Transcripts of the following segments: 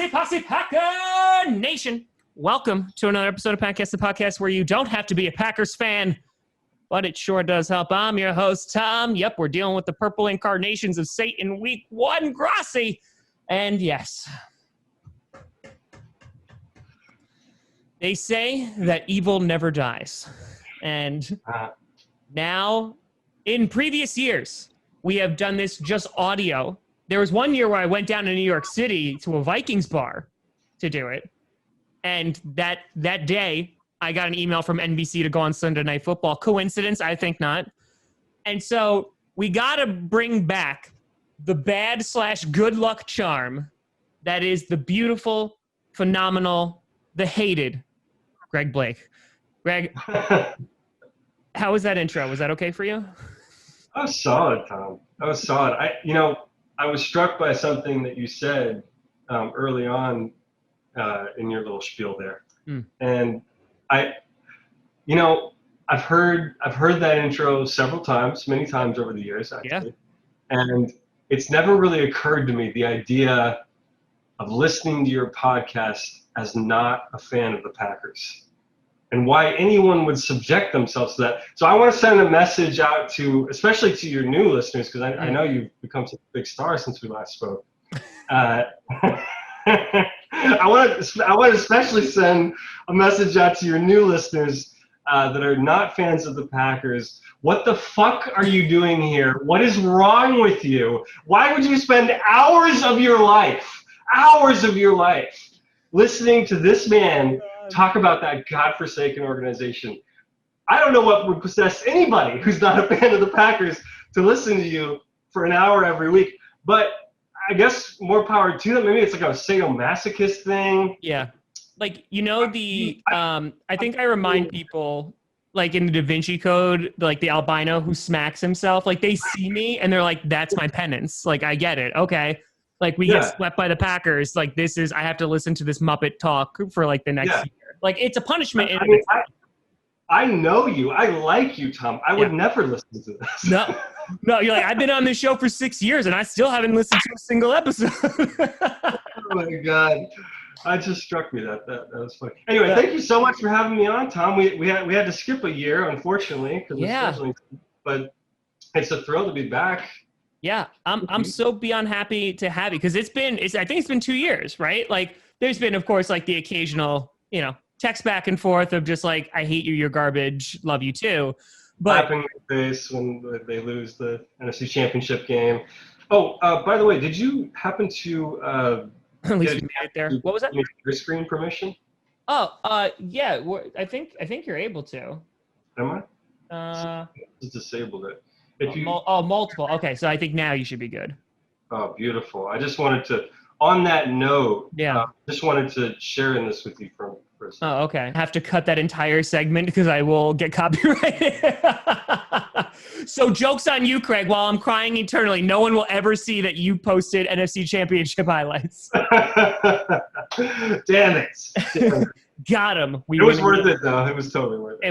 Posse Packer Nation. Welcome to another episode of Packcast, the podcast where you don't have to be a Packers fan, but it sure does help. I'm your host, Tom. Yep, we're dealing with the purple incarnations of Satan week 1, Grossi. And yes, they say that evil never dies. And now, in previous years, we have done this just audio. There was one year where I went down to New York City to a Vikings bar to do it. And that day, I got an email from NBC to go on Sunday Night Football. Coincidence? I think not. And so we got to bring back the bad/good luck charm that is the beautiful, phenomenal, the hated Gregg Blake. Greg, how was that intro? Was that okay for you? That was solid, Tom. That was solid. I was struck by something that you said early on in your little spiel there, and I've heard that intro several times, many times over the years, actually, and it's never really occurred to me the idea of listening to your podcast as not a fan of the Packers, and why anyone would subject themselves to that. So I want to send a message out to, especially to your new listeners, because I know you've become such a big star since we last spoke. I want to especially send a message out to your new listeners that are not fans of the Packers. What the fuck are you doing here? What is wrong with you? Why would you spend hours of your life listening to this man talk about that godforsaken organization? I don't know what would possess anybody who's not a fan of the Packers to listen to you for an hour every week. But I guess more power to them. Maybe it's like a sadomasochist thing. Yeah. Like, I think I remind people, like in the Da Vinci Code, like the albino who smacks himself, like they see me and they're like, that's my penance. Like, I get it. Okay. Like we get swept by the Packers. Like I have to listen to this Muppet talk for like the next year. Like it's a punishment. I know you. I like you, Tom. I would never listen to this. No, you're like, I've been on this show for 6 years and I still haven't listened to a single episode. Oh my God. It just struck me that was funny. Anyway, thank you so much for having me on, Tom. We had to skip a year, unfortunately, but it's a thrill to be back. Yeah, I'm so beyond happy to have you because I think it's been 2 years, right? Like there's been, of course, like the occasional, text back and forth of just like, I hate you, you're garbage, love you too. But slapping my face when they lose the NFC Championship game. Oh, by the way, did you happen to at least we made it there. What was that? Your screen permission? Oh, yeah. I think you're able to. Am I? Just disabled it. Multiple. Okay, so I think now you should be good. Oh, beautiful. I just wanted to, on that note, just wanted to share in this with you for a second. Oh, okay. I have to cut that entire segment because I will get copyrighted. So joke's on you, Craig. While I'm crying eternally, no one will ever see that you posted NFC Championship highlights. Damn it. Got him. It was worth it, though. It was totally worth it.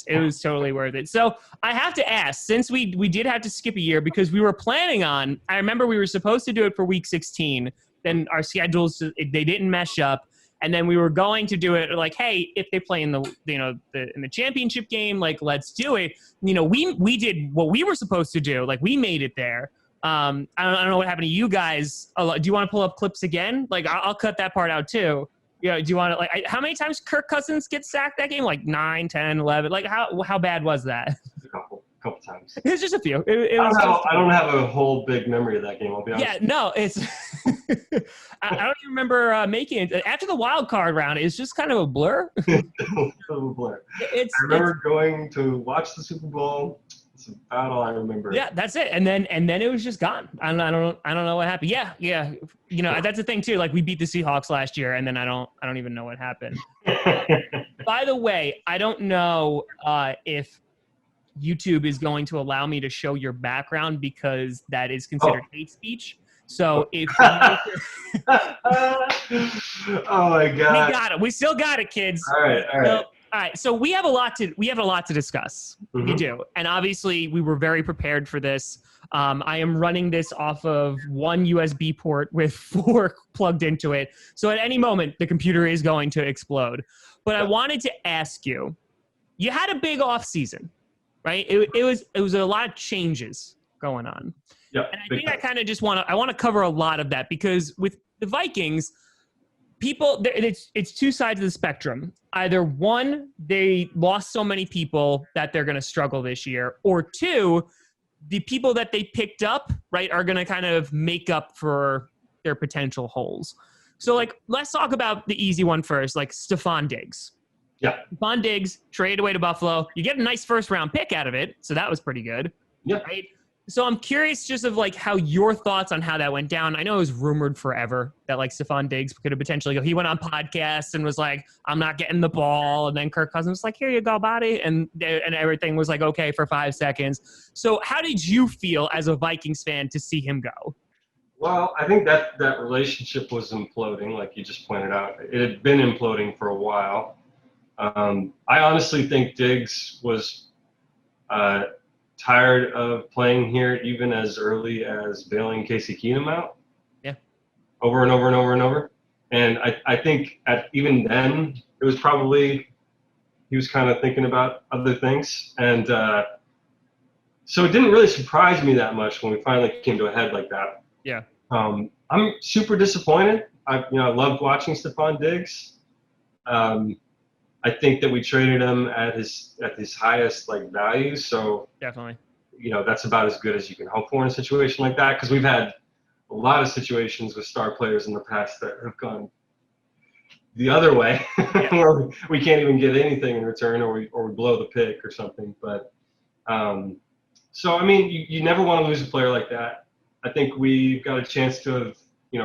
It was totally worth it. So I have to ask, since we did have to skip a year because we were planning on, I remember we were supposed to do it for week 16. Then our schedules, they didn't mesh up. And then we were going to do it like, hey, if they play in the in the championship game, like let's do it. We did what we were supposed to do. Like we made it there. I don't know what happened to you guys. Do you want to pull up clips again? Like I'll cut that part out too. Do you want to how many times Kirk Cousins gets sacked that game? Like 9, 10, 11. Like how bad was that? A couple times. It's just a few. I don't have a whole big memory of that game, I'll be honest. Yeah, no, it's I don't even remember making it. After the wild card round, it's just kind of a blur. I remember going to watch the Super Bowl. It's about all I remember. Yeah, that's it. And then it was just gone. I don't know what happened. Yeah. That's the thing too. Like we beat the Seahawks last year, and then I don't even know what happened. By the way, I don't know if YouTube is going to allow me to show your background because that is considered hate speech. So if oh my God, we still got it, kids. All right. All right, so we have a lot to discuss. Mm-hmm. We do, and obviously we were very prepared for this. I am running this off of one USB port with 4 plugged into it, so at any moment the computer is going to explode. But I wanted to ask you: you had a big off season, right? It was a lot of changes going on. Yeah, and I think I kind of just want to cover a lot of that because with the Vikings. It's 2 sides of the spectrum. Either 1, they lost so many people that they're going to struggle this year, or 2, the people that they picked up, right, are going to kind of make up for their potential holes. So, like, let's talk about the easy one first, like Stephon Diggs. Yeah. Stephon Diggs traded away to Buffalo. You get a nice first-round pick out of it, so that was pretty good. Yeah. Right? So I'm curious just of like how your thoughts on how that went down. I know it was rumored forever that like Stephon Diggs could have potentially go. He went on podcasts and was like, I'm not getting the ball. And then Kirk Cousins was like, here you go, buddy. And everything was like, okay, for 5 seconds. So how did you feel as a Vikings fan to see him go? Well, I think that relationship was imploding, like you just pointed out. It had been imploding for a while. I honestly think Diggs was tired of playing here even as early as bailing Casey Keenum out. Yeah. Over and over and over and over. And I think even then, it was probably he was kind of thinking about other things. And so it didn't really surprise me that much when we finally came to a head like that. Yeah. I'm super disappointed. I loved watching Stephon Diggs. I think that we traded him at his highest like value. So definitely, that's about as good as you can hope for in a situation like that. Because we've had a lot of situations with star players in the past that have gone the other way, where we can't even get anything in return, or we blow the pick or something. But so I mean, you never want to lose a player like that. I think we've got a chance to have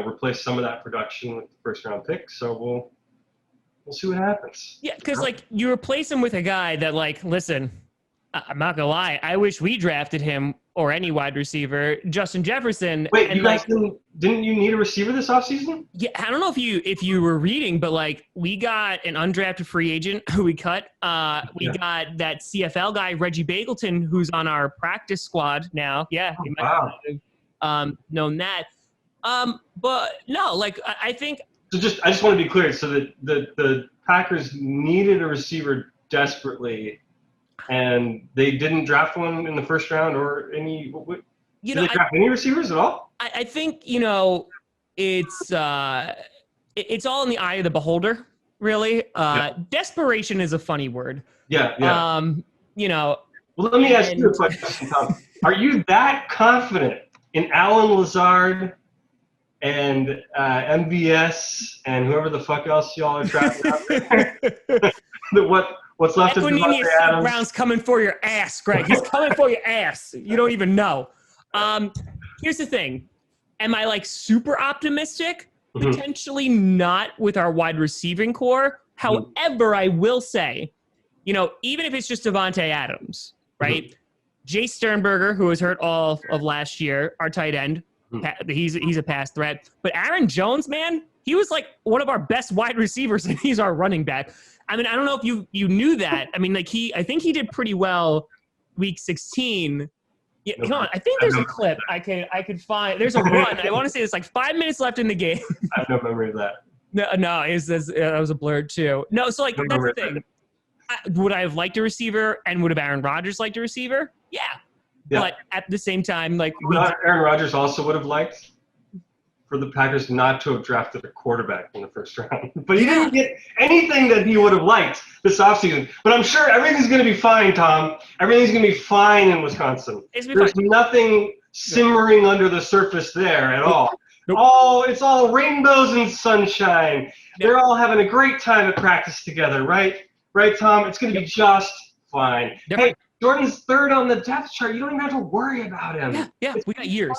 replace some of that production with the first round pick. So we'll see what happens. Yeah, because like you replace him with a guy that like, listen, I'm not gonna lie, I wish we drafted him or any wide receiver, Justin Jefferson. Wait, you guys didn't you need a receiver this offseason? Yeah, I don't know if you were reading, but like we got an undrafted free agent who we cut. We got that CFL guy Reggie Bagleton who's on our practice squad now. Yeah, you might have known that. But no, like I think. So I just want to be clear. So the Packers needed a receiver desperately, and they didn't draft one in the first round or any. Did they draft any receivers at all? I think it's all in the eye of the beholder, really. Desperation is a funny word. Yeah. Well, let me ask you a question, Tom. Are you that confident in Alan Lazard and MVS and whoever the fuck else y'all are drafting out there? What's left of Devontae Adams? Brown's coming for your ass, Greg. He's coming for your ass. You don't even know. Here's the thing. Am I like super optimistic? Mm-hmm. Potentially not with our wide receiving core. However, I will say, even if it's just Devontae Adams, right? Mm-hmm. Jay Sternberger, who was hurt all of last year, our tight end, he's a pass threat. But Aaron Jones, man, he was like one of our best wide receivers, and he's our running back. I mean, I don't know if you knew that. I mean, like I think he did pretty well week 16. Yeah, come on. I think there's a clip I could find. There's a run. I want to say it's like 5 minutes left in the game. I have no memory of that. No, that was a blur too. No, so like that's the thing. Would I have liked a receiver, and would have Aaron Rodgers liked a receiver? Yeah. But at the same time, like Aaron Rodgers also would have liked for the Packers not to have drafted a quarterback in the first round. But he didn't get anything that he would have liked this offseason. But I'm sure everything's going to be fine, Tom. Everything's going to be fine in Wisconsin. There's nothing simmering under the surface there at all. Nope. It's all rainbows and sunshine. Yep. They're all having a great time at practice together, right? Right, Tom? It's going to be just fine. Yep. Hey, Jordan's third on the depth chart. You don't even have to worry about him. Yeah, we got years.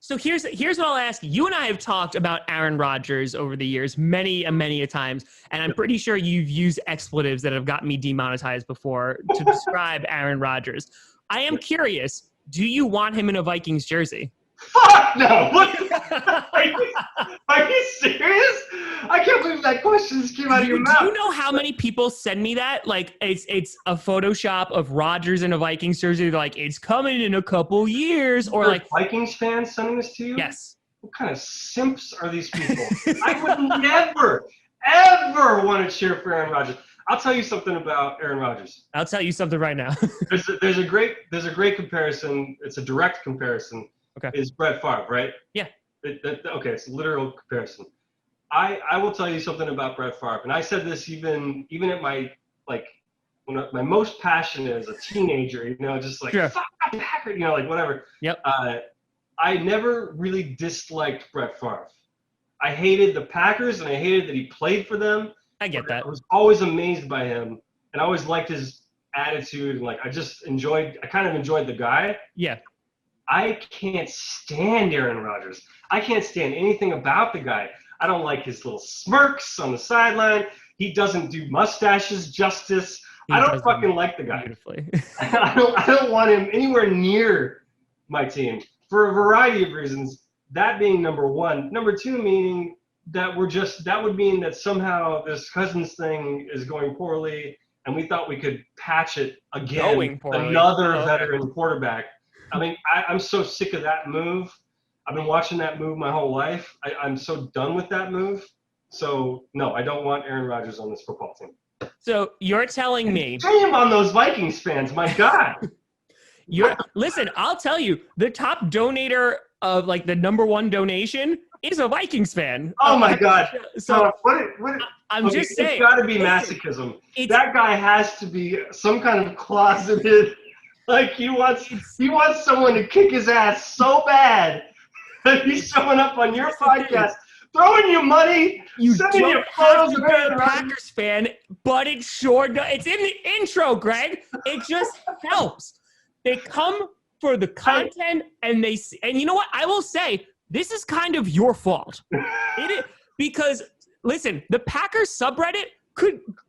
So here's what I'll ask you. You and I have talked about Aaron Rodgers over the years many a times, and I'm pretty sure you've used expletives that have gotten me demonetized before to describe Aaron Rodgers. I am curious, do you want him in a Vikings jersey? Fuck no! Are you serious? I can't believe believe that question just came out of your mouth. Do you know how many people send me that? Like, it's a Photoshop of Rodgers in a Vikings jersey. They're like, it's coming in a couple years. Or like Vikings fans sending this to you? Yes. What kind of simps are these people? I would never, ever want to cheer for Aaron Rodgers. I'll tell you something about Aaron Rodgers. I'll tell you something right now. there's a great comparison. It's a direct comparison. Okay. Is Brett Favre, right? Yeah. Okay, it's a literal comparison. I will tell you something about Brett Favre, and I said this even at my my most passionate as a teenager, just like fuck the Packers, like whatever. Yep. I never really disliked Brett Favre. I hated the Packers, and I hated that he played for them. I get that. I was always amazed by him, and I always liked his attitude, and I kind of enjoyed the guy. Yeah. I can't stand Aaron Rodgers. I can't stand anything about the guy. I don't like his little smirks on the sideline. He doesn't do mustaches justice. I don't fucking like the guy. Beautifully. I don't want him anywhere near my team for a variety of reasons. That being number one. Number two, meaning that that would mean that somehow this Cousins thing is going poorly, and we thought we could patch it again. Another veteran quarterback. I mean, I'm so sick of that move. I've been watching that move my whole life. I'm so done with that move. So, no, I don't want Aaron Rodgers on this football team. So you're telling me. Shame on those Vikings fans. My God. Listen, I'll tell you, the top donator of like the number one donation is a Vikings fan. Oh, my God. So what, I'm just saying. It's got to be masochism. That guy has to be some kind of closeted. Like he wants someone to kick his ass so bad that he's showing up on your podcast, throwing you money, sending you photos of a Packers fan, but it's short. It's in the intro, Greg. It just helps. They come for the content, and you know what? I will say this is kind of your fault. It is, because listen, the Packers subreddit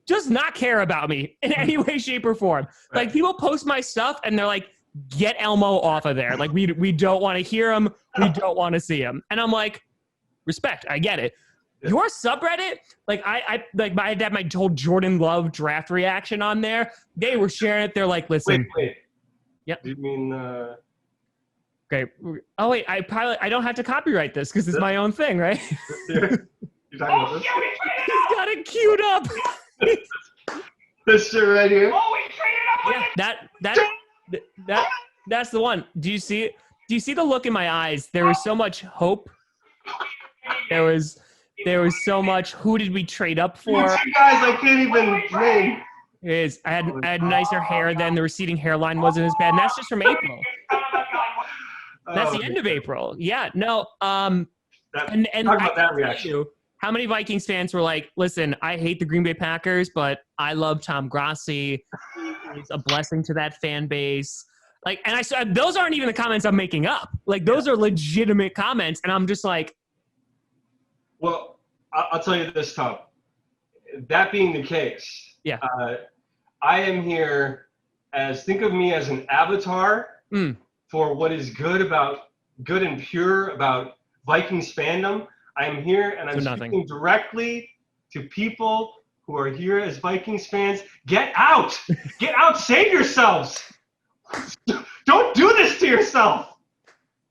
does not care about me in any way, shape, or form. Right. Like, people post my stuff, and they're like, get Elmo off of there. Like, we don't want to hear him. We don't want to see him. And I'm like, respect. I get it. Yeah. Your subreddit, like, I had my whole Jordan Love draft reaction on there. They were sharing it. They're like, listen. Wait. Yep. Do you mean... Okay. Oh, wait. I don't have to copyright this because it's my own thing, right? You're talking about this? He's got it queued up. This shit right here. Oh, we traded up. Yeah, that's the one. Do you see it? Do you see the look in my eyes? There was so much hope. There was so much. Who did we trade up for? You guys, I can't even name. I had nicer hair then. The receding hairline wasn't as bad. And that's just from April. That's the end of April. Yeah. No. And talk about that reaction. How many Vikings fans were like, listen, I hate the Green Bay Packers, but I love Tom Grossi. He's a blessing to that fan base. Like, and I saw those aren't even the comments I'm making up. Like, those are legitimate comments. And I'm just like. Well, I'll tell you this, Tom. That being the case, yeah, I am here think of me as an avatar for what is good and pure about Vikings fandom. I'm here and I'm speaking directly to people who are here as Vikings fans. Get out! Get out! Save yourselves! Don't do this to yourself!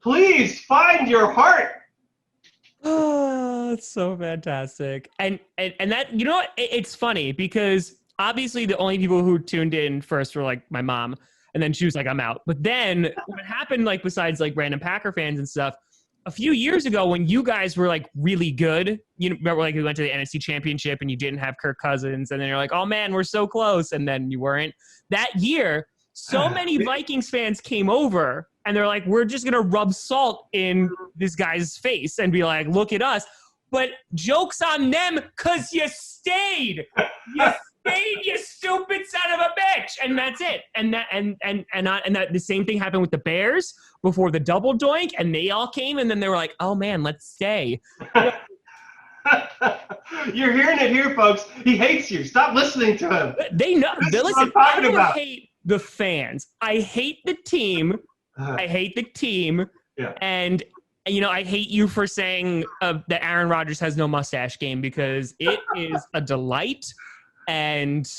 Please find your heart! Oh, it's so fantastic. And that, you know what? It's funny because obviously the only people who tuned in first were like my mom, and then she was like, I'm out. But then what happened, like, besides like random Packer fans and stuff, a few years ago when you guys were like really good, you remember, like, we went to the NFC Championship and you didn't have Kirk Cousins, and then you're like, oh man, we're so close, and then you weren't. That year, so many Vikings fans came over and they're like, we're just gonna rub salt in this guy's face and be like, look at us. But joke's on them, cause you stayed. You stayed, you stupid son of a bitch. And that's it. And that the same thing happened with the Bears before the double doink, and they all came, and then they were like, oh man, let's stay. You're hearing it here, folks. He hates you. Stop listening to him. They know. Listen, I don't hate the fans. I hate the team. I hate the team. Yeah. And I hate you for saying that Aaron Rodgers has no mustache game because it is a delight. And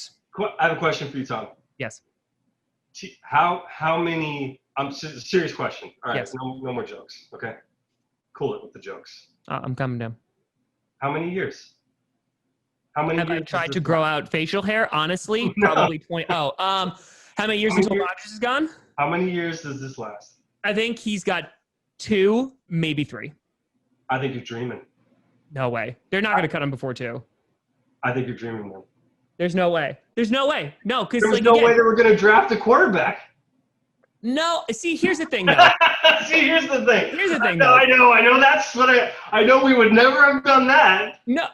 I have a question for you, Tom. Yes. How many? Serious question. All right, yes. No more jokes. Okay, cool it with the jokes. I'm coming down. How many years? How many have years I tried to grow out facial hair? Honestly, probably 20. Oh, how many years until Rodgers is gone? How many years does this last? I think he's got 2, maybe 3. I think you're dreaming. No way. They're not going to cut him before 2. I think you're dreaming, man. There's no way. No, because there's no way they were going to draft a quarterback. No, see, here's the thing, though. Here's the thing. Though. I know. That's what I know. We would never have done that. No,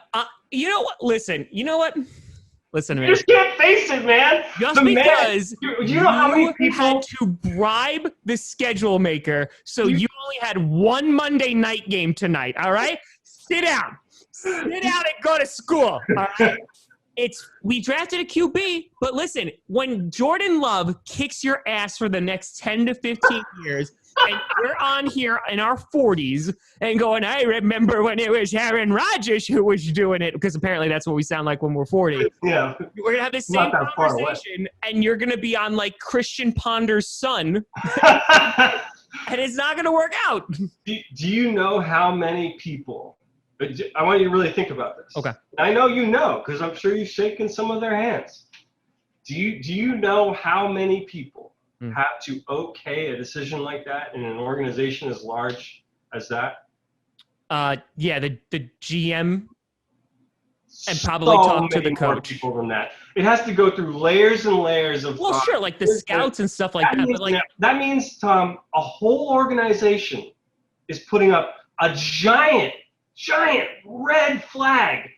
you know what? Listen to me. You just can't face it, man. Just because you know how many people had to bribe the schedule maker, so you only had one Monday night game tonight. All right, sit down and go to school. All right. We drafted a QB, but listen, when Jordan Love kicks your ass for the next 10 to 15 years, and we're on here in our 40s and going, I remember when it was Aaron Rodgers who was doing it, because apparently that's what we sound like when we're 40. Yeah. We're going to have the same conversation, and you're going to be on like Christian Ponder's son, and it's not going to work out. Do you know how many people? I want you to really think about this. Okay. I know you know, because I'm sure you've shaken some of their hands. Do you know how many people have to okay a decision like that in an organization as large as that? Yeah, the GM and probably talk to the coach. More people than that. It has to go through layers and layers of. Well, sure, like the scouts and stuff like that. That means, Tom, a whole organization is putting up a giant red flag,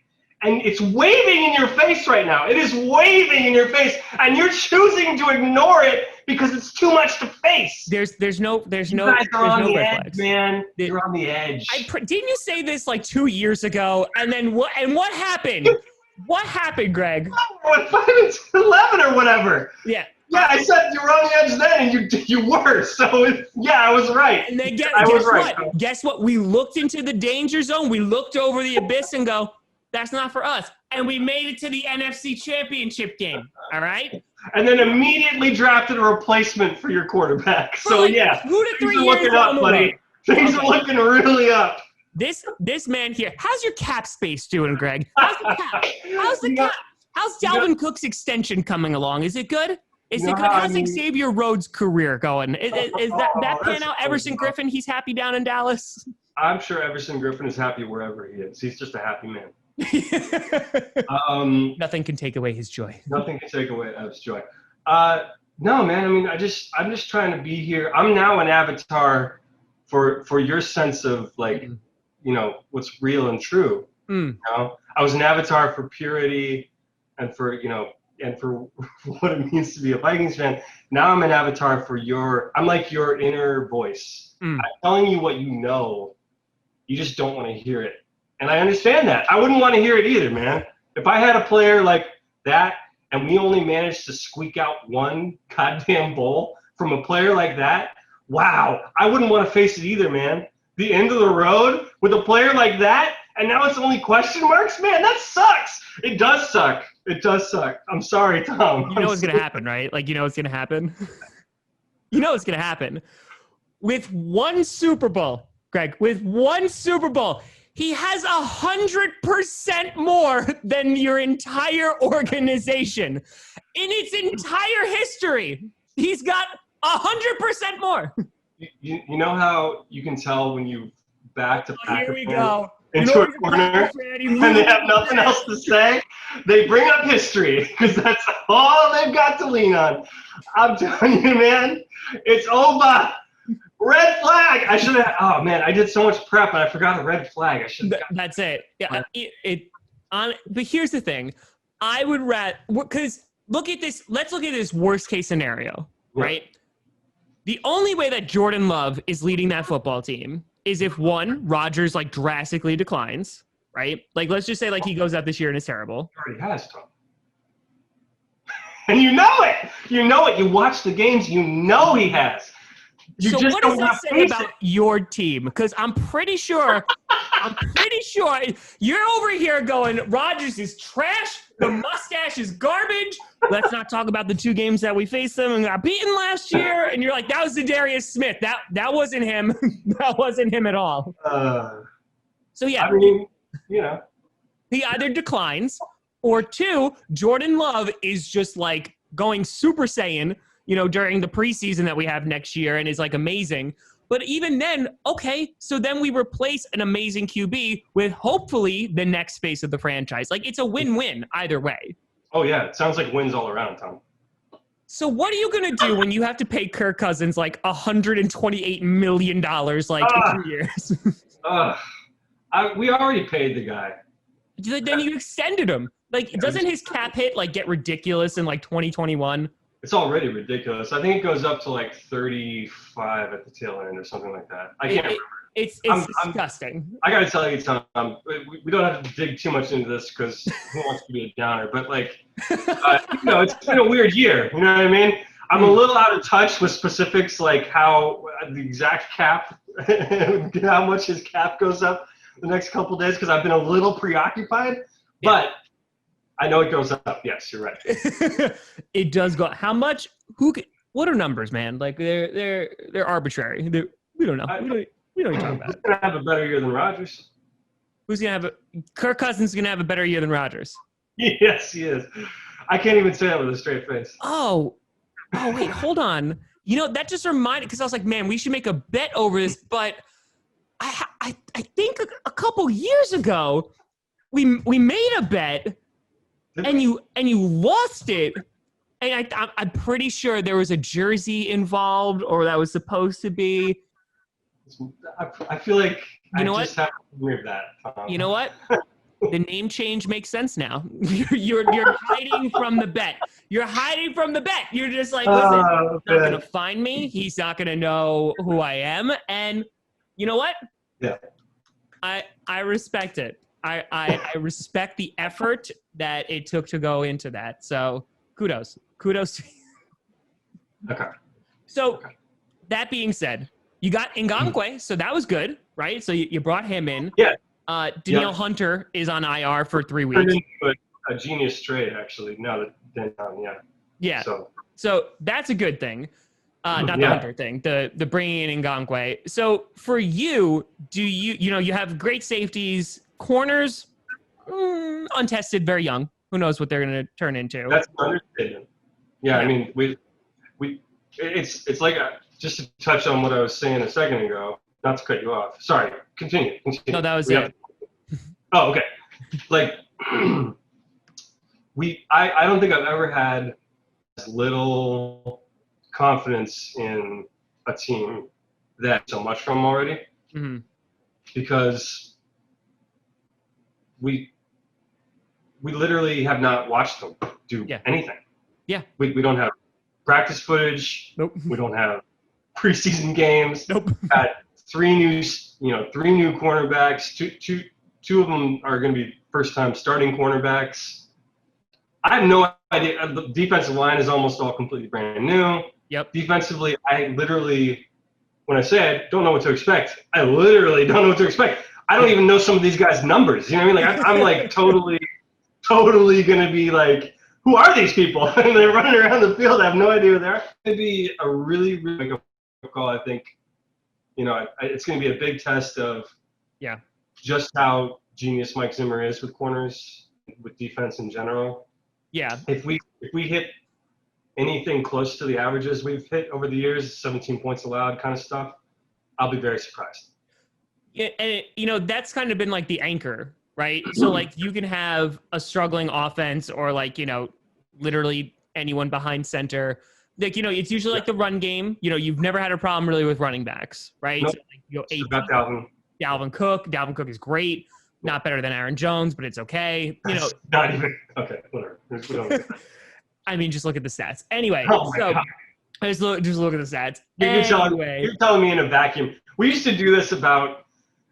and it's waving in your face right now. It is waving in your face, and you're choosing to ignore it because it's too much to face. There's no red flags, man. You're on the edge. Didn't you say this like 2 years ago? And then what? And what happened? What happened, Greg? What, 5-11 or whatever? Yeah. Yeah, I said you were on the edge then, and you were. So, I was right. And then guess right. what? Guess what? We looked into the danger zone. We looked over the abyss and go, that's not for us. And we made it to the NFC Championship game. All right? And then immediately drafted a replacement for your quarterback. So, 2 to 3 years looking up, buddy. Things are looking really up. This man here, how's your cap space doing, Greg? How's the cap? How's the cap? How's Dalvin Cook's extension coming along? Is it good? Is it good? How's Xavier Rhodes' career going? Is that pan out? Everson Griffin, he's happy down in Dallas? I'm sure Everson Griffin is happy wherever he is. He's just a happy man. Nothing can take away his joy. Nothing can take away Ev's joy. No, man. I mean, I'm just trying to be here. I'm now an avatar for your sense of like, what's real and true. You know? I was an avatar for purity and for and for what it means to be a Vikings fan. Now I'm an avatar for I'm like your inner voice. I'm telling you what you know. You just don't want to hear it. And I understand that. I wouldn't want to hear it either, man. If I had a player like that and we only managed to squeak out one goddamn bowl from a player like that, wow, I wouldn't want to face it either, man. The end of the road with a player like that, and now it's only question marks? Man, that sucks. It does suck. It does suck. I'm sorry, Tom. You know what's going to happen, right? Like, you know what's going to happen? You know what's going to happen. With one Super Bowl, Greg, with one Super Bowl, he has 100% more than your entire organization. In its entire history, he's got 100% more. You know how you can tell when you backed a Packer here we go. into a corner and they have nothing else to say? They bring up history because that's all they've got to lean on. I'm telling you, man, it's over. Red flag. I should have. Oh man, I did so much prep and I forgot a red flag. I should. That's it. Yeah. But here's the thing. I would rather, because look at this. Let's look at this worst case scenario, right? The only way that Jordan Love is leading that football team is if one, Rodgers like drastically declines, right? Like let's just say like he goes out this year and is terrible. He already has, Tom. And you know it. You know it. You watch the games. You know he has. So what does that say about your team? Because I'm pretty sure you're over here going, Rodgers is trash. The mustache is garbage. Let's not talk about the 2 games that we faced them and got beaten last year. And you're like, that was Darius Smith. That wasn't him. That wasn't him at all. So yeah, I mean, he either declines, or 2, Jordan Love is just like going Super Saiyan, during the preseason that we have next year, and is like amazing. But even then, okay, so then we replace an amazing QB with hopefully the next face of the franchise. Like, it's a win-win either way. Oh, yeah. It sounds like wins all around, Tom. So what are you going to do when you have to pay Kirk Cousins like $128 million in 2 years? We already paid the guy. Then you extended him. Like, doesn't his cap hit like get ridiculous in like 2021? It's already ridiculous. I think it goes up to like 35 at the tail end or something like that. I can't remember. It's disgusting. I got to tell you, Tom, we don't have to dig too much into this because who wants to be a downer? But like, it's been a weird year. You know what I mean? I'm a little out of touch with specifics, like how the exact cap, how much his cap goes up the next couple of days, because I've been a little preoccupied. Yeah. But I know it goes up. Yes, you're right. It does go. How much? What are numbers, man? Like they're arbitrary. We don't know. We don't even talk about it. Who's gonna have a better year than Rodgers? Who's gonna have Kirk Cousins is gonna have a better year than Rodgers. Yes, he is. I can't even say that with a straight face. Oh, wait, hold on. That just reminded, because I was like, man, we should make a bet over this. But I think a couple years ago we made a bet. And you lost it, and I'm pretty sure there was a jersey involved, or that was supposed to be. I feel like just have to remove that. You know what? The name change makes sense now. You're hiding from the bet. You're hiding from the bet. You're just like, listen, he's not gonna find me. He's not gonna know who I am. And you know what? Yeah. I respect it. I respect the effort that it took to go into that. So kudos to you. Okay. So that being said, you got Ngakoue, so that was good, right? So you brought him in. Yeah. Danielle Hunter is on IR for 3 weeks. A genius trade, actually. Now that yeah. So that's a good thing. Not the Hunter thing, the bringing in Ngakoue. So for you, do you have great safeties, corners, untested, very young. Who knows what they're going to turn into? That's an understatement. Yeah, I mean, it's like just to touch on what I was saying a second ago. Not to cut you off. Sorry. Continue. No, that was it. Oh, okay. Like I don't think I've ever had as little confidence in a team that so much from already, because we literally have not watched them do anything. Yeah. We don't have practice footage. Nope. We don't have preseason games. Nope. Got three new cornerbacks. Two of them are going to be first-time starting cornerbacks. I have no idea. The defensive line is almost all completely brand new. Yep. Defensively, I literally, when I say I don't know what to expect, I literally don't know what to expect. I don't even know some of these guys' numbers. You know what I mean? Like I'm like totally going to be like, who are these people? And they're running around the field. I have no idea who they are. It's going to be a really big call, I think. It's going to be a big test of just how genius Mike Zimmer is with corners, with defense in general. Yeah. If we hit anything close to the averages we've hit over the years, 17 points allowed kind of stuff, I'll be very surprised. Yeah, and that's kind of been like the anchor, right? So like you can have a struggling offense, or like, literally anyone behind center. Like, it's usually like the run game. You've never had a problem really with running backs, right? Nope. So like, Dalvin Cook. Dalvin Cook is great. Not better than Aaron Jones, but it's okay. Not even okay. Whatever. I mean, just look at the stats. Anyway, God. just look at the stats. You're telling me in a vacuum. We used to do this about.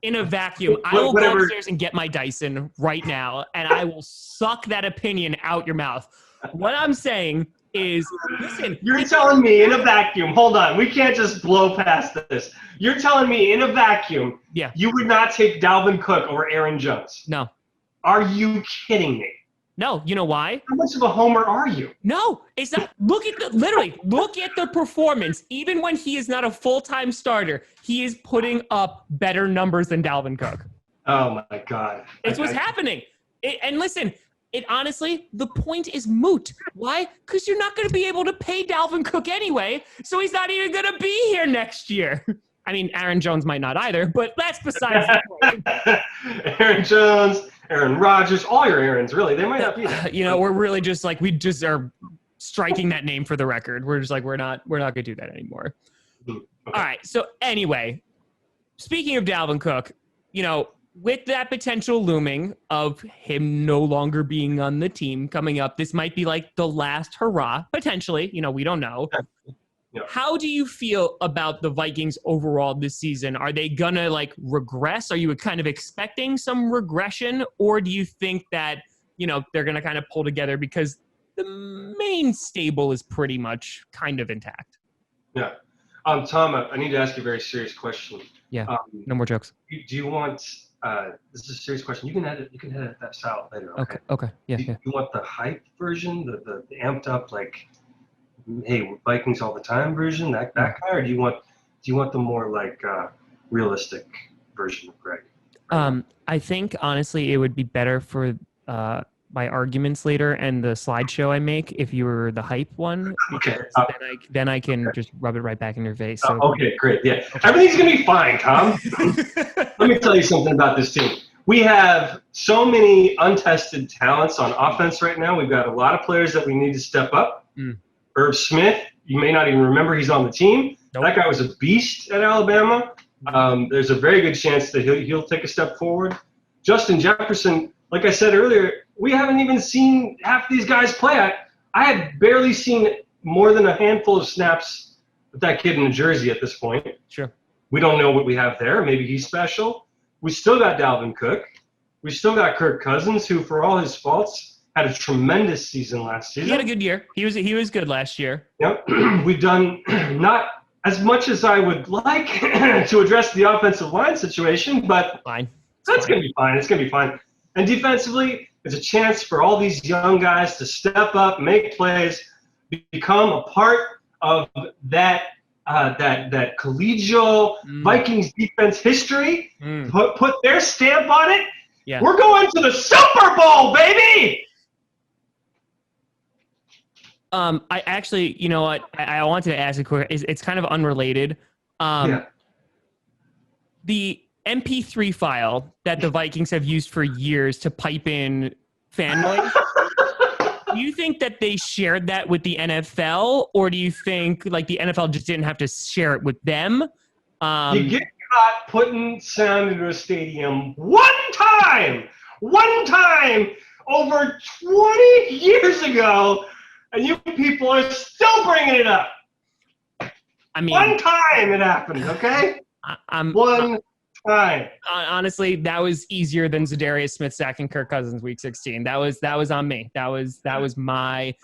In a vacuum, I will go upstairs and get my Dyson right now, and I will suck that opinion out your mouth. What I'm saying is, listen. You're telling me in a vacuum, hold on, we can't just blow past this. You're telling me in a vacuum, you would not take Dalvin Cook over Aaron Jones? No. Are you kidding me? No, you know why? How much of a homer are you? No, it's not. Look at the performance. Even when he is not a full-time starter, he is putting up better numbers than Dalvin Cook. Oh my God. It's what's happening. And listen, honestly, the point is moot. Why? Because you're not going to be able to pay Dalvin Cook anyway, so he's not even going to be here next year. I mean, Aaron Jones might not either, but that's besides the point. Aaron Jones, Aaron Rodgers, all your Aarons, really. They might not be there. You know, we're really just like, we just are striking that name for the record. We're just like, we're not going to do that anymore. Okay. All right. So anyway, speaking of Dalvin Cook, you know, with that potential looming of him no longer being on the team coming up, this might be like the last hurrah, potentially. You know, we don't know. Yeah. How do you feel about the Vikings overall this season? Are they gonna like regress? Are you kind of expecting some regression, or do you think that, you know, they're gonna kind of pull together because the main stable is pretty much kind of intact? Yeah. Tom, I need to ask you a very serious question. Yeah. No more jokes. Do you want? This is a serious question. You can edit that out later. Okay. Yeah. Do you want the hype version, the amped up, like, hey, Vikings all the time version, that kind, or do you want the more like realistic version of Gregg? I think honestly it would be better for my arguments later and the slideshow I make if you were the hype one. Okay. Then I can just rub it right back in your face. So. Okay, great. Yeah, everything's gonna be fine, Tom. Let me tell you something about this team. We have so many untested talents on offense right now. We've got a lot of players that we need to step up. Irv Smith, you may not even remember he's on the team. Nope. That guy was a beast at Alabama. There's a very good chance that he'll take a step forward. Justin Jefferson, like I said earlier, we haven't even seen half these guys play. I had barely seen more than a handful of snaps with that kid in the jersey at this point. Sure. We don't know what we have there. Maybe he's special. We still got Dalvin Cook. We still got Kirk Cousins, who, for all his faults, had a tremendous season last season. He had a good year. He was good last year. Yep. We've done not as much as I would like to address the offensive line situation, but that's going to be fine. It's going to be fine. And defensively, there's a chance for all these young guys to step up, make plays, become a part of that collegial Vikings defense history, put their stamp on it. Yeah. We're going to the Super Bowl, baby! I actually, you know what? I wanted to ask a quick. It's kind of unrelated. The MP3 file that the Vikings have used for years to pipe in fan noise. Do you think that they shared that with the NFL, or do you think like the NFL just didn't have to share it with them? You get caught putting sound into a stadium one time over 20 years ago. And you people are still bringing it up. I mean, one time it happened, okay? One time. Honestly, that was easier than Zadarius Smith sacking Kirk Cousins week 16. That was on me. That was my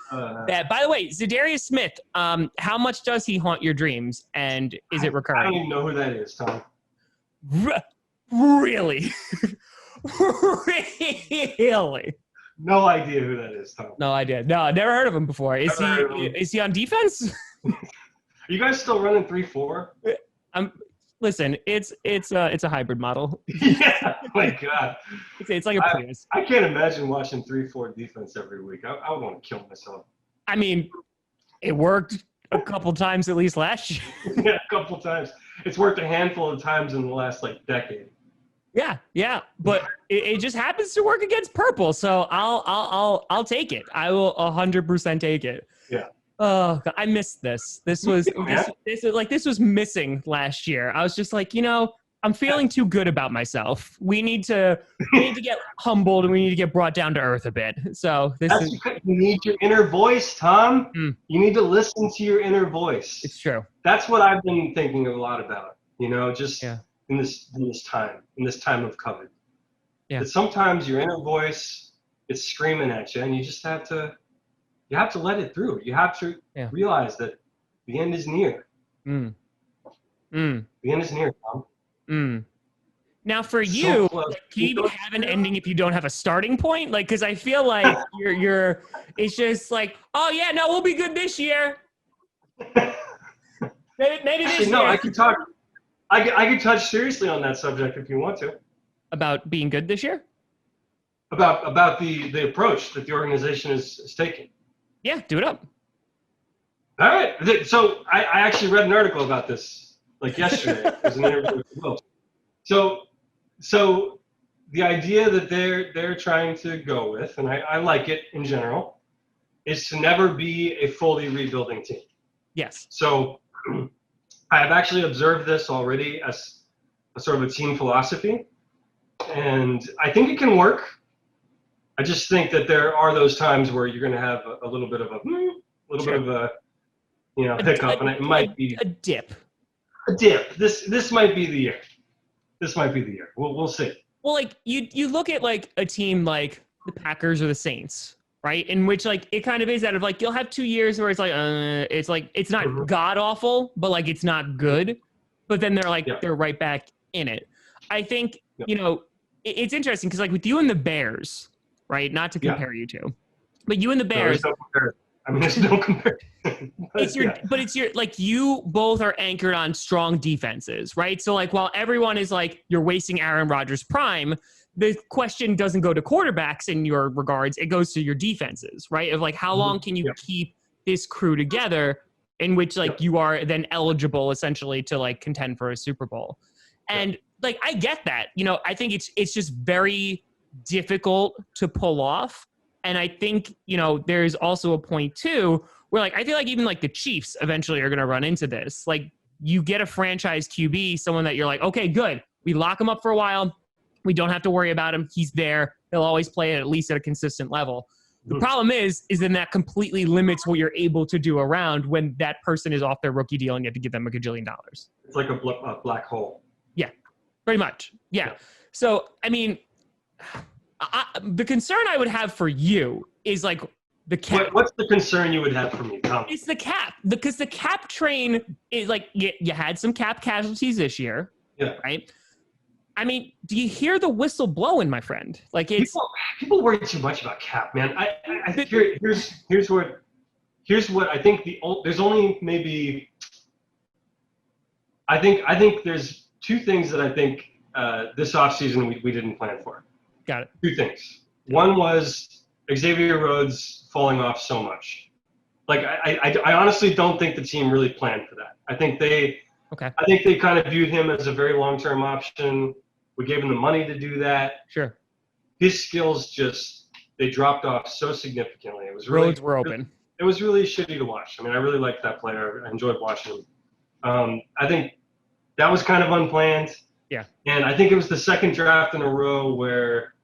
bad. By the way, Zadarius Smith, how much does he haunt your dreams, and is it recurring? I don't even know who that is, Tom. Really? Really? No idea who that is, Tom. No idea. No, I've never heard of him before. Is he on defense? Are you guys still running 3-4? Listen, it's a hybrid model. Yeah, my God. It's like a Prius. I can't imagine watching 3-4 defense every week. I would want to kill myself. I mean, it worked a couple times at least last year. Yeah, a couple times. It's worked a handful of times in the last decade. Yeah, but it just happens to work against purple, so I'll take it. I will 100% take it. Yeah. Oh, God, I missed this. This was missing last year. I was just like, you know, I'm feeling too good about myself. We need to get humbled, and we need to get brought down to earth a bit. So you need your inner voice, Tom. You need to listen to your inner voice. It's true. That's what I've been thinking a lot about. You know, just in this time of COVID. Yeah. That sometimes your inner voice is screaming at you, and you just have to have to let it through. You have to realize that the end is near. The end is near, Tom. Now, for you, can you even have an ending if you don't have a starting point? Like, because I feel like you're. It's just like, oh yeah, no, we'll be good this year. Maybe this year. I can talk. I can touch seriously on that subject if you want to. About being good this year? About the approach that the organization is taking. Yeah, do it up. All right. So I actually read an article about this like yesterday. It was an interview with Will. So the idea that they're trying to go with, and I like it in general, is to never be a fully rebuilding team. Yes. So I have actually observed this already as a sort of a team philosophy, and I think it can work. I just think that there are those times where you're going to have a little bit of a hiccup, and it might be a dip. A dip. This might be the year. This might be the year. We'll see. Well, like you look at like a team like the Packers or the Saints, right? In which like it kind of is out of like you'll have 2 years where it's not god awful, but like it's not good. But then they're like they're right back in it. I think it's interesting because like with you and the Bears, right? Not to compare you two, but you and the Bears. There's no comparison. It's your like you both are anchored on strong defenses, right? So like while everyone is like you're wasting Aaron Rodgers' prime, the question doesn't go to quarterbacks in your regards. It goes to your defenses, right? Of like how long can you keep this crew together in which like you are then eligible essentially to like contend for a Super Bowl. And like I get that. I think it's just very difficult to pull off. And I think, there's also a point too where like I feel like even like the Chiefs eventually are going to run into this. Like you get a franchise QB, someone that you're like, okay, good. We lock him up for a while. We don't have to worry about him. He's there. He'll always play at least at a consistent level. The problem is then that completely limits what you're able to do around when that person is off their rookie deal and you have to give them $1 gajillion. It's like a black hole. Yeah, pretty much. Yeah. So, I mean, the concern I would have for you is like the cap. What's the concern you would have for me, Tom? It's the cap, because the cap train is like you had some cap casualties this year, right? I mean, do you hear the whistle blowing, my friend? Like it's people worry too much about cap, man. Here's what I think. There's only maybe. I think there's two things that I think this offseason we didn't plan for. Got it. Two things. One was Xavier Rhodes falling off so much. Like I honestly don't think the team really planned for that. I think they kind of viewed him as a very long-term option. We gave him the money to do that. Sure. His skills they dropped off so significantly. It was really, roads were open. It was really shitty to watch. I mean, I really liked that player. I enjoyed watching him. I think that was kind of unplanned. Yeah. And I think it was the second draft in a row where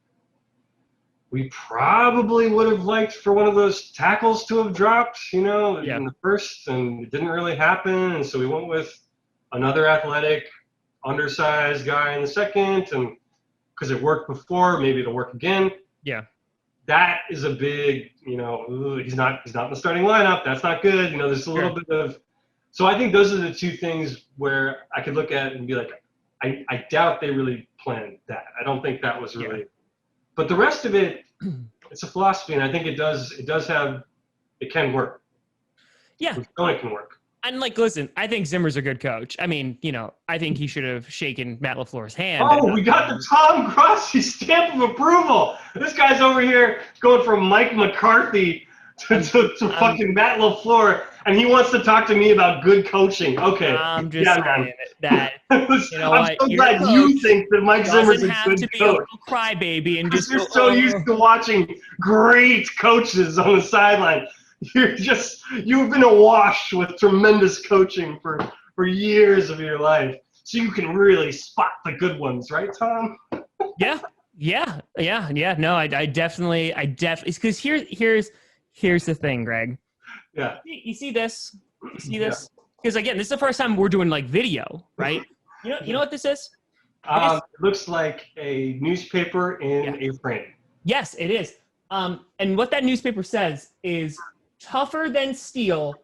we probably would have liked for one of those tackles to have dropped, in the first, and it didn't really happen. And so we went with another athletic, undersized guy in the second, and because it worked before, maybe it'll work again. Yeah. That is a big, he's not in the starting lineup. That's not good. There's a little bit of. So I think those are the two things where I could look at it and be like, I doubt they really planned that. I don't think that was really. Yeah. But the rest of it, it's a philosophy, and I think it can work. Yeah. It can work. And listen, I think Zimmer's a good coach. I mean, I think he should have shaken Matt LaFleur's hand. Oh, we got the Tom Grossi stamp of approval. This guy's over here going from Mike McCarthy to fucking Matt LaFleur, and he wants to talk to me about good coaching. Okay. I'm just saying that. I'm so glad you think that Mike Zimmer's a good coach. Doesn't have to be a little crybaby and just. You're so used to watching great coaches on the sideline. You've been awash with tremendous coaching for years of your life, so you can really spot the good ones, right, Tom? Yeah. No, I definitely. It's because here's the thing, Greg. Yeah. You see this? Because again, this is the first time we're doing like video, right? You know what this is? It looks like a newspaper in a frame. Yes, it is. And what that newspaper says is tougher than steel,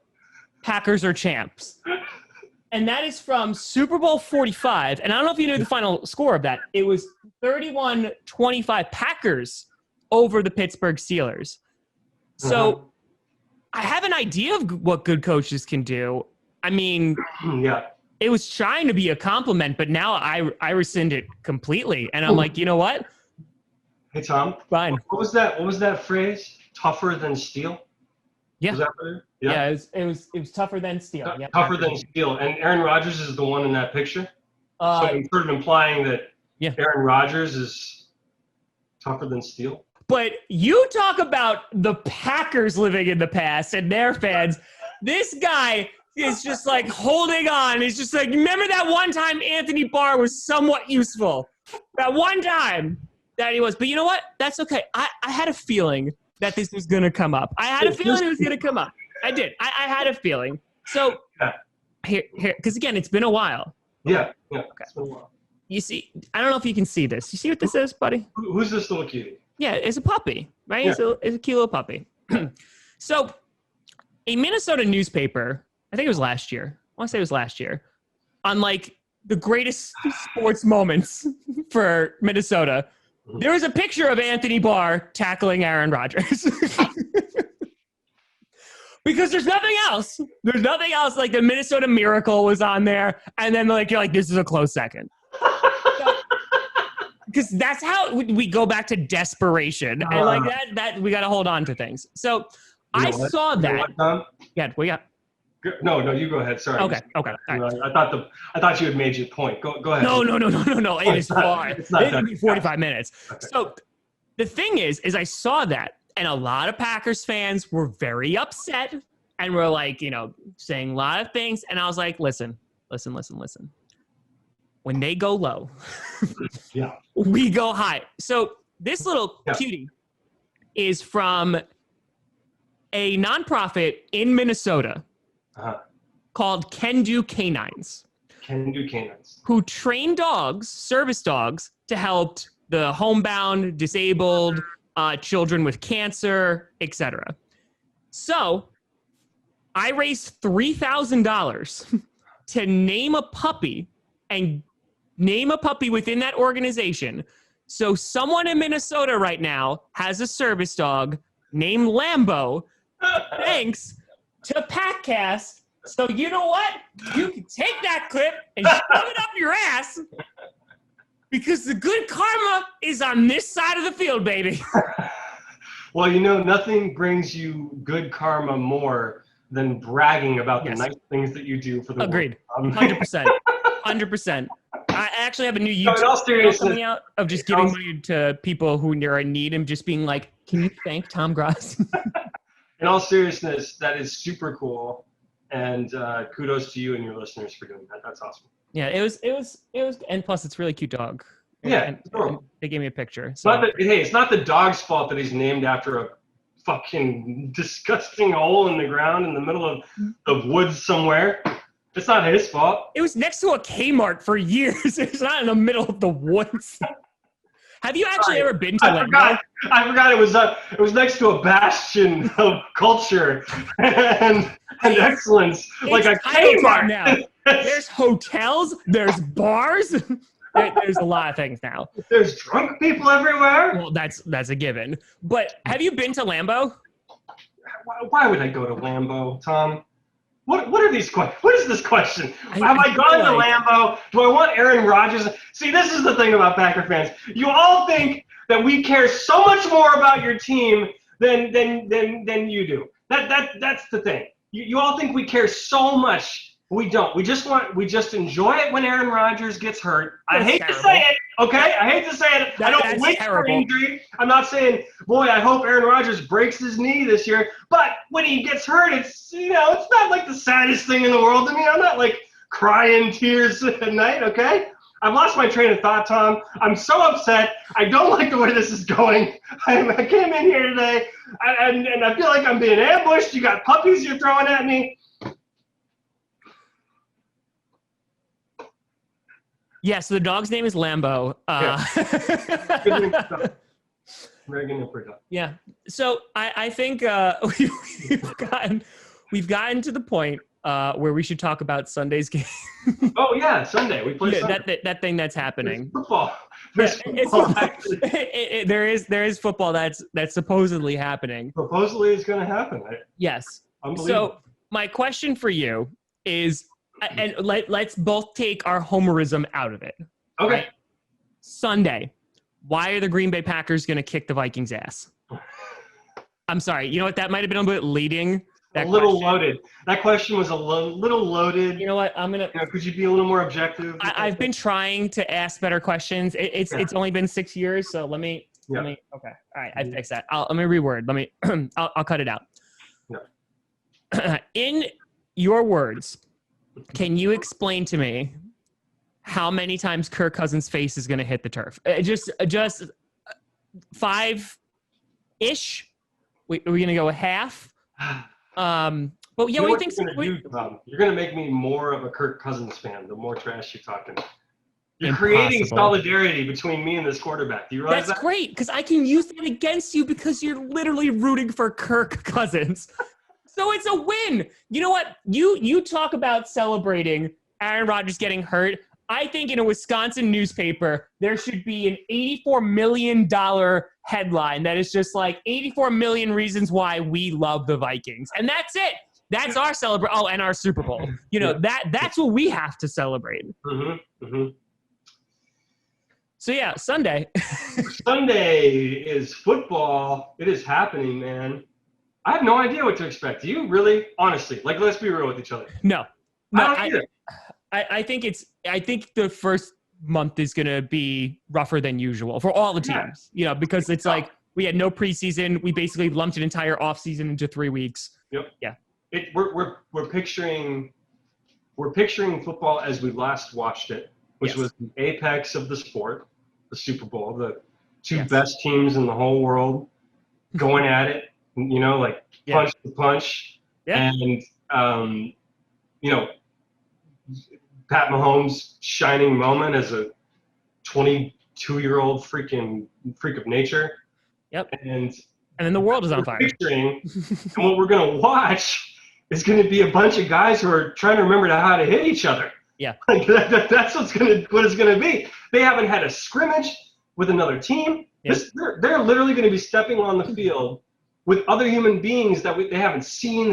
Packers are champs. And that is from Super Bowl 45. And I don't know if you knew the final score of that. It was 31-25 Packers over the Pittsburgh Steelers. So I have an idea of what good coaches can do. I mean, it was trying to be a compliment, but now I rescind it completely. And I'm like, you know what? Hey, Tom. Fine. What was that phrase? Tougher than steel? Yeah. Was that right? Yeah, it was tougher than steel. Yep. Tougher than steel. And Aaron Rodgers is the one in that picture? So I'm sort of implying that Aaron Rodgers is tougher than steel? But you talk about the Packers living in the past and their fans. This guy is just like holding on. He's just like, remember that one time Anthony Barr was somewhat useful? That one time that he was. But you know what? That's okay. I had a feeling that this was going to come up. I had a feeling it was going to come up. I did. I had a feeling. So here, because again, it's been a while. Yeah. Okay. It's been a while. You see, I don't know if you can see this. You see what this is, buddy? Who's this little cutie? Yeah, it's a puppy, right? Yeah. It's a cute little puppy. So a Minnesota newspaper, I think it was last year. I want to say it was last year, on like the greatest sports moments for Minnesota, there was a picture of Anthony Barr tackling Aaron Rodgers. Because there's nothing else. There's nothing else. Like the Minnesota Miracle was on there. And then like you're like, this is a close second. Because that's how we go back to desperation. And like that we got to hold on to things. So I saw that. Yeah, we got. No, you go ahead. Sorry. Okay. All right. I thought you had made your point. Go ahead. No. It is far. It'll be 45 minutes. Okay. So the thing is I saw that, and a lot of Packers fans were very upset and were like, saying a lot of things. And I was like, listen. When they go low, we go high. So this little cutie is from a nonprofit in Minnesota called Can Do Canines. Can Do Canines. Who train dogs, service dogs, to help the homebound, disabled, children with cancer, etc. So I raised $3,000 to name a puppy and name a puppy within that organization. So someone in Minnesota right now has a service dog named Lambo, thanks to Packcast. So you know what? You can take that clip and shove it up your ass because the good karma is on this side of the field, baby. Well, nothing brings you good karma more than bragging about the nice things that you do for the Agreed. World. 100%. 100%. I actually have a new YouTube channel coming out of just giving money to people who are in need and just being like, can you thank Tom Grossi? In all seriousness, that is super cool. And kudos to you and your listeners for doing that. That's awesome. Yeah, it was, and plus it's a really cute dog. And they gave me a picture. So. It's not the dog's fault that he's named after a fucking disgusting hole in the ground in the middle of the woods somewhere. It's not his fault. It was next to a Kmart for years. It's not in the middle of the woods. Have you actually ever been to Lambo? I forgot it was next to a bastion of culture and excellence, like a Kmart. Now. There's hotels. There's bars. There's a lot of things now. There's drunk people everywhere. Well, that's a given. But have you been to Lambo? Why would I go to Lambo, Tom? What are these questions? What is this question? Have I gone to Lambo? Do I want Aaron Rodgers? See, this is the thing about Packer fans. You all think that we care so much more about your team than you do. That's the thing. You all think we care so much. We don't. We just enjoy it when Aaron Rodgers gets hurt. I hate to say it, okay? I hate to say it. I don't wish for injury. I'm not saying, boy, I hope Aaron Rodgers breaks his knee this year. But when he gets hurt, it's it's not like the saddest thing in the world to me. I'm not like crying tears at night, okay? I've lost my train of thought, Tom. I'm so upset. I don't like the way this is going. I came in here today, and I feel like I'm being ambushed. You got puppies you're throwing at me. Yeah, so the dog's name is Lambo. Reagan and Purdue. Yeah. So I think we've gotten to the point where we should talk about Sunday's game. Oh yeah, Sunday we play. Yeah, that thing that's happening. There's football. There is football that's supposedly happening. Supposedly it's going to happen. Yes. So my question for you is, and let's both take our homerism out of it. Okay. Right? Sunday, why are the Green Bay Packers going to kick the Vikings' ass? I'm sorry. You know what? That might have been a bit leading. A little loaded. That question was a little loaded. You know what? Could you be a little more objective? I've been trying to ask better questions. It's only been 6 years, so let me. Okay. All right. I fixed that. Let me reword. I'll cut it out. Yeah. In your words, can you explain to me how many times Kirk Cousins' face is going to hit the turf? Just 5-ish. We're going to go a half. But yeah, what do you think? You're going to make me more of a Kirk Cousins fan the more trash you're talking. You're Impossible. creating solidarity between me and this quarterback. Do you realize That's that? great, because I can use that against you because you're literally rooting for Kirk Cousins. So it's a win. You know what? You talk about celebrating Aaron Rodgers getting hurt. I think in a Wisconsin newspaper, there should be an $84 million headline that is just like 84 million reasons why we love the Vikings. And that's it. That's our celebration. Oh, and our Super Bowl. You know, that's what we have to celebrate. Mm-hmm. Mm-hmm. So, yeah, Sunday. Sunday is football. It is happening, man. I have no idea what to expect. Do you really? Honestly, like, let's be real with each other. No. I don't either. I think the first month is going to be rougher than usual for all the teams, you know, because it's like we had no preseason. We basically lumped an entire offseason into 3 weeks. Yep. Yeah. We're picturing football as we last watched it, which was the apex of the sport, the Super Bowl, the two best teams in the whole world going at it, you know, like punch to punch. Yeah. And, you know, Pat Mahomes' shining moment as a 22-year-old freak of nature. Yep. And then the world is on fire. And what we're going to watch is going to be a bunch of guys who are trying to remember how to hit each other. Yeah. Like that's what it's going to be. They haven't had a scrimmage with another team. Yep. They're literally going to be stepping on the field with other human beings that they haven't seen.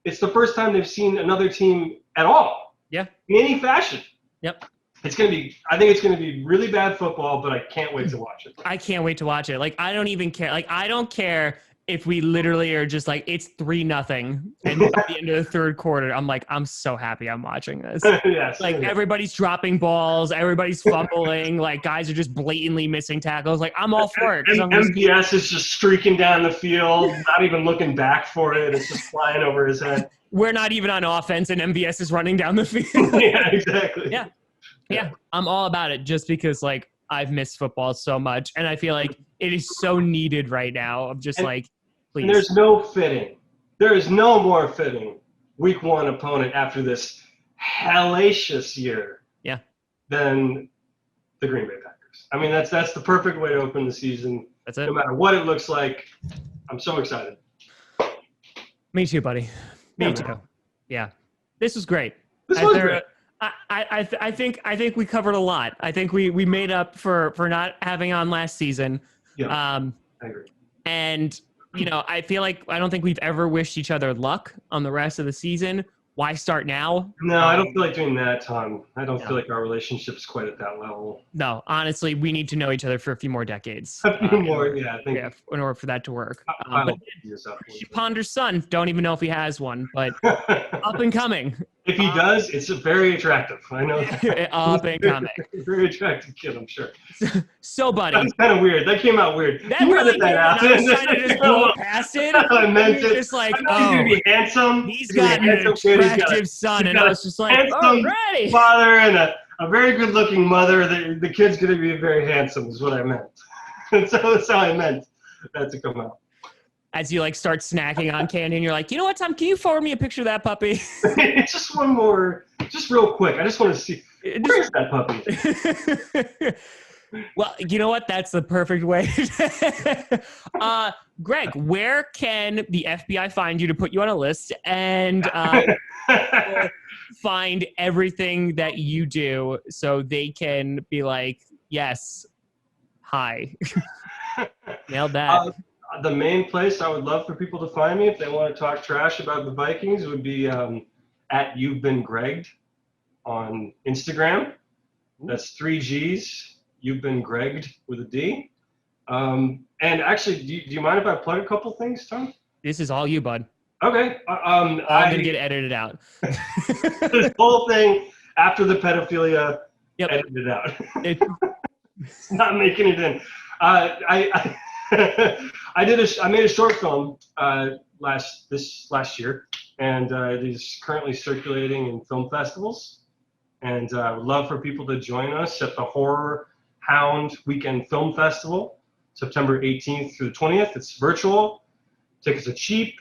It's the first time they've seen another team at all. Yeah. In any fashion. Yep. I think it's going to be really bad football, but I can't wait to watch it. I can't wait to watch it. Like, I don't even care. Like, I don't care if we literally are just like, it's 3-0. And at the end of the third quarter, I'm like, I'm so happy I'm watching this. Yes. Like, everybody's dropping balls. Everybody's fumbling. Like, guys are just blatantly missing tackles. Like, I'm all for it. MVS is just streaking down the field, not even looking back for it. It's just flying over his head. We're not even on offense, and MVS is running down the field. Yeah, exactly. Yeah, I'm all about it just because, like, I've missed football so much, and I feel like it is so needed right now. I'm just please. And there's no fitting. There is no more fitting week one opponent after this hellacious year than the Green Bay Packers. I mean, that's the perfect way to open the season. That's it. No matter what it looks like, I'm so excited. Me too, buddy. Me too. Yeah. This was great. This was great. I think we covered a lot. I think we made up for not having on last season. Yeah, I agree. And, you know, I feel like I don't think we've ever wished each other luck on the rest of the season. Why start now? No, I don't feel like doing that, Tom. I don't feel like our relationship's quite at that level. No, honestly, we need to know each other for a few more decades. A few more, I think. Yeah, in order for that to work. But Ponder's son, don't even know if he has one, but up and coming. If he does, it's very attractive. I know. Up and coming. Very attractive kid, I'm sure. So, buddy. That's kind of weird. That came out weird. That really did. I was trying to just blow past it. I meant it. Just like, he's going to be handsome. He's got an attractive son, and I was just like, handsome alrighty. Father and a very good-looking mother. The kid's going to be very handsome is what I meant. That's how I meant that to come out. As you, like, start snacking on candy, and you're like, you know what, Tom, can you forward me a picture of that puppy? Just one more, just real quick. I just want to see, where's that puppy? Well, you know what? That's the perfect way. Gregg, where can the FBI find you to put you on a list and find everything that you do so they can be like, yes, hi. Nailed that. The main place I would love for people to find me if they want to talk trash about the Vikings would be at You've Been Gregged on Instagram. That's 3 G's. You've Been Gregged with a D. And actually, do you mind if I plug a couple things, Tom? This is all you, bud. Okay. All gonna get edited out. This whole thing after the pedophilia, edited out. It's not making it in. I made a short film last year, and it is currently circulating in film festivals. And I would love for people to join us at the Horror Hound Weekend Film Festival, September 18th through the 20th. It's virtual. Tickets are cheap.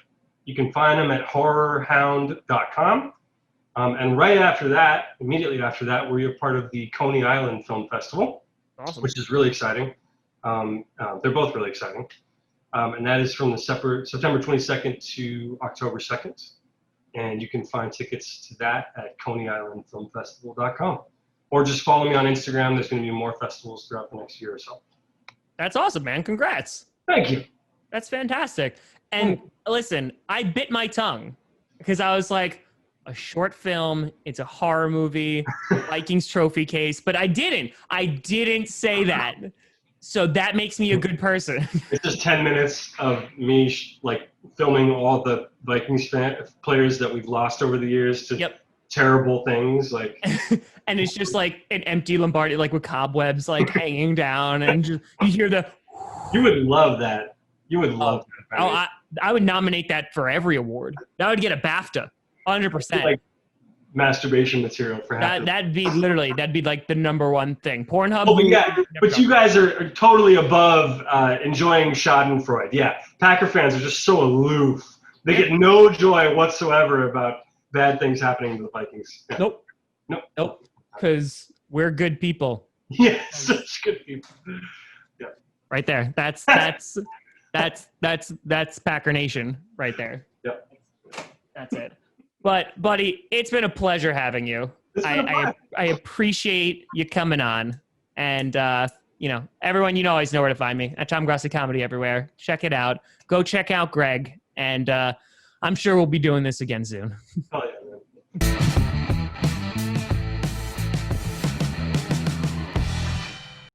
You can find them at horrorhound.com. And right after that, immediately after that, we're a part of the Coney Island Film Festival, awesome. Which is really exciting. They're both really exciting. And that is from the September 22nd to October 2nd. And you can find tickets to that at coneyislandfilmfestival.com. Or just follow me on Instagram. There's going to be more festivals throughout the next year or so. That's awesome, man. Congrats. Thank you. That's fantastic. And listen, I bit my tongue because I was like, a short film, it's a horror movie, Vikings trophy case, but I didn't say that. So that makes me a good person. It's just 10 minutes of me filming all the Vikings players that we've lost over the years to terrible things. And it's just like an empty Lombardi, like with cobwebs hanging down, and just, you hear the. You would love that. You would love that. Oh, I would nominate that for every award. That would get a BAFTA, 100%. Like masturbation material for that'd be like the number one thing. Pornhub. Oh, but you guys are totally above enjoying Schadenfreude. Yeah, Packer fans are just so aloof. They get no joy whatsoever about bad things happening to the Vikings. Yeah. Nope. Because we're good people. Yeah, such good people. Yeah. Right there. That's Packer Nation right there. Yep. That's it. But buddy, it's been a pleasure having you. I appreciate you coming on. And everyone, always know where to find me at Tom Grossi Comedy everywhere. Check it out. Go check out Gregg. And I'm sure we'll be doing this again soon. Oh yeah, man.